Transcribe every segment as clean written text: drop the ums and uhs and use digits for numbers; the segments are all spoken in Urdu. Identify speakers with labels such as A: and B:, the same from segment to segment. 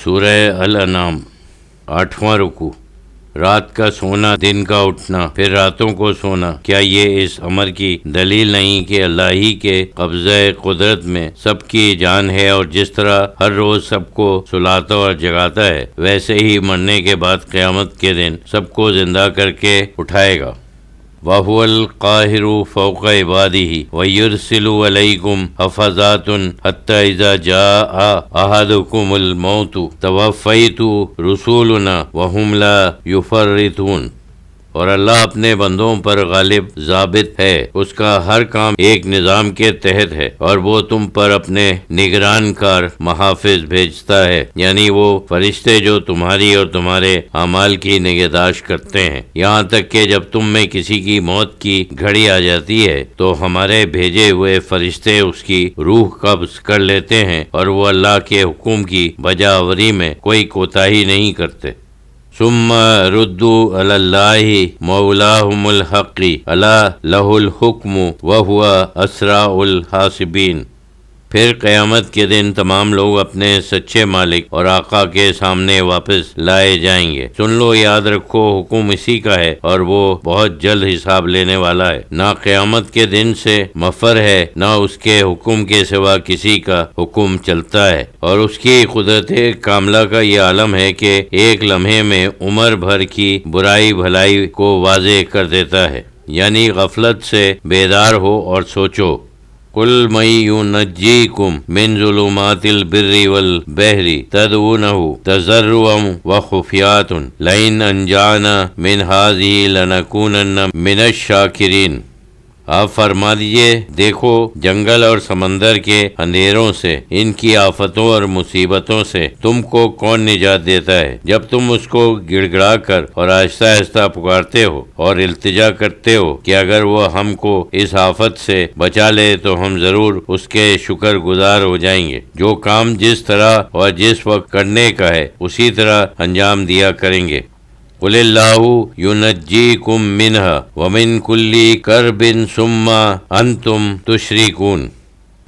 A: سورہ الانعام 8واں رکوع۔ رات کا سونا، دن کا اٹھنا، پھر راتوں کو سونا، کیا یہ اس امر کی دلیل نہیں کہ اللہ ہی کے قبضہ قدرت میں سب کی جان ہے، اور جس طرح ہر روز سب کو سلاتا اور جگاتا ہے، ویسے ہی مرنے کے بعد قیامت کے دن سب کو زندہ کر کے اٹھائے گا۔ وَهُوَ الْقَاهِرُ فَوْقَ عِبَادِهِ وَيُرْسِلُ عَلَيْكُمْ حَفَظَاتٍ حَتَّى إِذَا جَاءَ أَحَدَكُمُ الْمَوْتُ تَوَفَّيْتُ رُسُولُنَا وَهُمْ لَا يُفَرِّطُونَ۔ اور اللہ اپنے بندوں پر غالب ضابط ہے، اس کا ہر کام ایک نظام کے تحت ہے، اور وہ تم پر اپنے نگران کار محافظ بھیجتا ہے، یعنی وہ فرشتے جو تمہاری اور تمہارے اعمال کی نگہداشت کرتے ہیں، یہاں تک کہ جب تم میں کسی کی موت کی گھڑی آ جاتی ہے تو ہمارے بھیجے ہوئے فرشتے اس کی روح قبض کر لیتے ہیں، اور وہ اللہ کے حکم کی بجا آوری میں کوئی کوتاہی نہیں کرتے۔ ثم ردوا علی اللہ مولاہم الحق الا لہ الحکم وہو اسرع الحاسبین۔ پھر قیامت کے دن تمام لوگ اپنے سچے مالک اور آقا کے سامنے واپس لائے جائیں گے۔ سن لو، یاد رکھو، حکم اسی کا ہے، اور وہ بہت جلد حساب لینے والا ہے۔ نہ قیامت کے دن سے مفر ہے، نہ اس کے حکم کے سوا کسی کا حکم چلتا ہے، اور اس کی قدرت کاملہ کا یہ عالم ہے کہ ایک لمحے میں عمر بھر کی برائی بھلائی کو واضح کر دیتا ہے، یعنی غفلت سے بیدار ہو اور سوچو۔ قل من ينجيكم من ظلمات البر والبحر تدعونه تضرعا وخفية لئن أنجانا من هذه لنكونن من الشاكرين۔ آپ فرما دیجئے، دیکھو، جنگل اور سمندر کے اندھیروں سے، ان کی آفتوں اور مصیبتوں سے تم کو کون نجات دیتا ہے، جب تم اس کو گڑ گڑا کر اور آہستہ آہستہ پکارتے ہو اور التجا کرتے ہو کہ اگر وہ ہم کو اس آفت سے بچا لے تو ہم ضرور اس کے شکر گزار ہو جائیں گے۔ جو کام جس طرح اور جس وقت کرنے کا ہے اسی طرح انجام دیا کریں گے۔ قل اللہ ینجیکم منہا ومن کل کرب ثم انتم تشرکون۔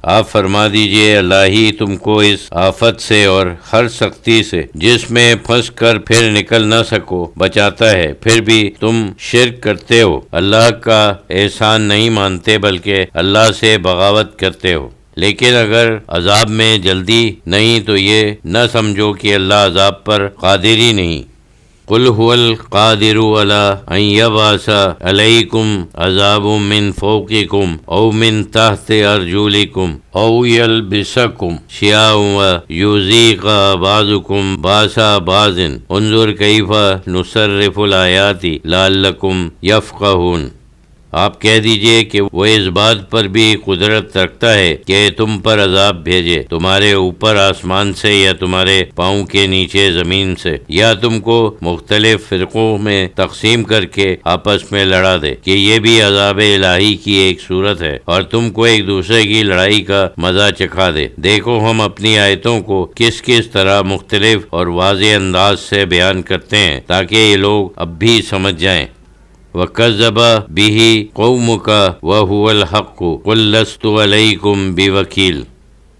A: آپ فرما دیجئے، اللہ ہی تم کو اس آفت سے اور ہر سختی سے جس میں پھنس کر پھر نکل نہ سکو بچاتا ہے، پھر بھی تم شرک کرتے ہو، اللہ کا احسان نہیں مانتے بلکہ اللہ سے بغاوت کرتے ہو۔ لیکن اگر عذاب میں جلدی نہیں تو یہ نہ سمجھو کہ اللہ عذاب پر قادر ہی نہیں۔ قل هو القادر على ان يبعث عليكم عذاب من فوقكم او من تحت ارجلكم او يلبسكم شيعا ويذيق بعضكم باس بعض انظر كيف نصرف الآيات لعلكم يفقهون۔ آپ کہہ دیجئے کہ وہ اس بات پر بھی قدرت رکھتا ہے کہ تم پر عذاب بھیجے، تمہارے اوپر آسمان سے یا تمہارے پاؤں کے نیچے زمین سے، یا تم کو مختلف فرقوں میں تقسیم کر کے آپس میں لڑا دے، کہ یہ بھی عذاب الہی کی ایک صورت ہے، اور تم کو ایک دوسرے کی لڑائی کا مزہ چکھا دے۔ دیکھو ہم اپنی آیتوں کو کس طرح مختلف اور واضح انداز سے بیان کرتے ہیں تاکہ یہ لوگ اب بھی سمجھ جائیں۔ وَكَذَّبَ بِهِ قَوْمُكَ وَهُوَ الْحَقُّ قُلْ لَسْتُ عَلَيْكُمْ بِوَكِيلٍ۔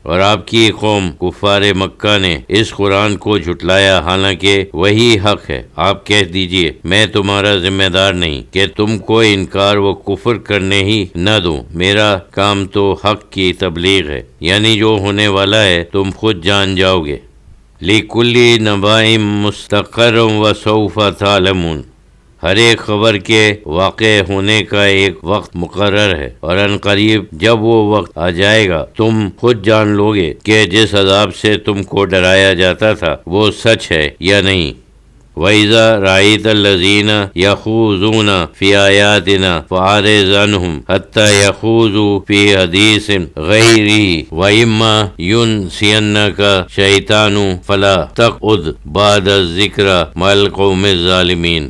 A: اور آپ کی قوم کفار مکہ نے اس قرآن کو جھٹلایا، حالانکہ وہی حق ہے۔ آپ کہہ دیجئے، میں تمہارا ذمہ دار نہیں کہ تم کو انکار و کفر کرنے ہی نہ دوں، میرا کام تو حق کی تبلیغ ہے، یعنی جو ہونے والا ہے تم خود جان جاؤ گے۔ لِكُلِّ نَبَإٍ مُسْتَقَرٌّ وَسَوْفَ تَعْلَمُونَ۔ ہر ایک خبر کے واقع ہونے کا ایک وقت مقرر ہے، اور ان قریب جب وہ وقت آ جائے گا تم خود جان لو گے کہ جس عذاب سے تم کو ڈرایا جاتا تھا وہ سچ ہے یا نہیں۔ وَإِذَا رَأَيْتَ الَّذِينَ يَخُوضُونَ فِي آيَاتِنَا فَأَعْرِضْ عَنْهُمْ حَتَّى يَخُوضُوا فِي حَدِيثٍ غَيْرِهِ وَإِمَّا يُنْسِيَنَّكَ الشَّيْطَانُ فَلَا تَقْعُدْ بَعْدَ الذِّكْرَىٰ مَعَ الْقَوْمِ الظَّالِمِينَ۔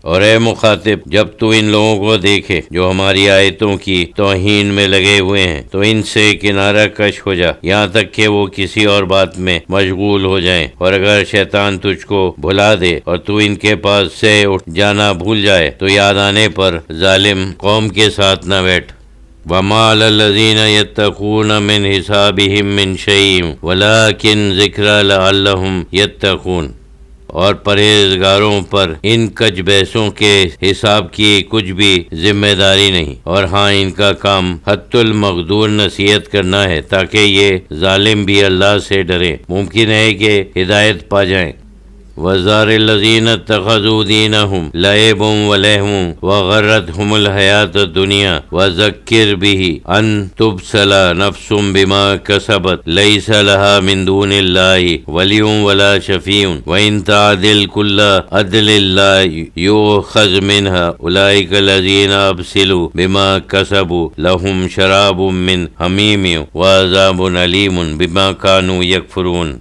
A: اور اے مخاطب، جب تو ان لوگوں کو دیکھے جو ہماری آیتوں کی توہین میں لگے ہوئے ہیں تو ان سے کنارہ کش ہو جا، یہاں تک کہ وہ کسی اور بات میں مشغول ہو جائیں، اور اگر شیطان تجھ کو بھلا دے اور تو ان کے پاس سے اٹھ جانا بھول جائے تو یاد آنے پر ظالم قوم کے ساتھ نہ بیٹھ۔ وما علی الذین یتقون من حسابہم من شیء ولکن ذکری لعلہم یتقون، اور پرہیزگاروں پر ان کج بیسوں کے حساب کی کچھ بھی ذمہ داری نہیں، اور ہاں ان کا کام حت المقدور نصیحت کرنا ہے تاکہ یہ ظالم بھی اللہ سے ڈریں، ممکن ہے کہ ہدایت پا جائیں۔ وَذَرِ الَّذِينَ اتَّخَذُوا دِينَهُمْ لَعِبًا وَلَهْوًا وَغَرَّتْهُمُ الْحَيَاةُ الدُّنْيَا وَذَكِّرْ بِهِ أَن تُبْسَلَ نَفْسٌ بِمَا كَسَبَتْ لَيْسَ لَهَا مِن دُونِ اللَّهِ وَلِيٌّ وَلَا شَفِيعٌ وَإِن تَعْدِلْ كُلَّ عَدْلٍ لَا يُؤْخَذْ مِنْهَا أُولَئِكَ الَّذِينَ أُبْسِلُوا بِمَا كَسَبُوا لَهُمْ شَرَابٌ مِّنْ حَمِيمٍ وَعَذَابٌ أَلِيمٌ بِمَا كَانُوا يَكْفُرُونَ۔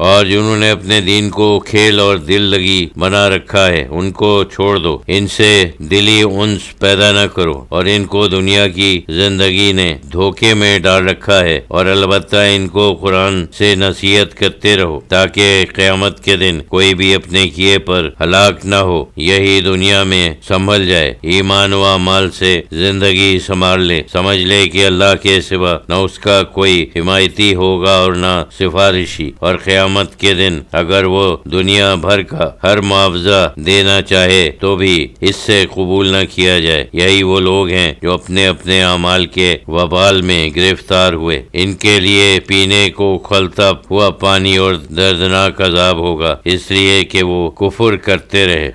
A: اور جنہوں نے اپنے دین کو کھیل اور دل لگی بنا رکھا ہے ان کو چھوڑ دو، ان سے دلی انس پیدا نہ کرو، اور ان کو دنیا کی زندگی نے دھوکے میں ڈال رکھا ہے، اور البتہ ان کو قرآن سے نصیحت کرتے رہو تاکہ قیامت کے دن کوئی بھی اپنے کیے پر ہلاک نہ ہو، یہی دنیا میں سنبھل جائے، ایمان و اعمال سے زندگی سنبھال لے، سمجھ لے کہ اللہ کے سوا نہ اس کا کوئی حمایتی ہوگا اور نہ سفارشی، اور قیامت کے دن اگر وہ دنیا بھر کا ہر معاوضہ دینا چاہے تو بھی اس سے قبول نہ کیا جائے۔ یہی وہ لوگ ہیں جو اپنے اپنے اعمال کے وبال میں گرفتار ہوئے، ان کے لیے پینے کو کھولتا ہوا پانی اور دردناک عذاب ہوگا، اس لیے کہ وہ کفر کرتے رہے۔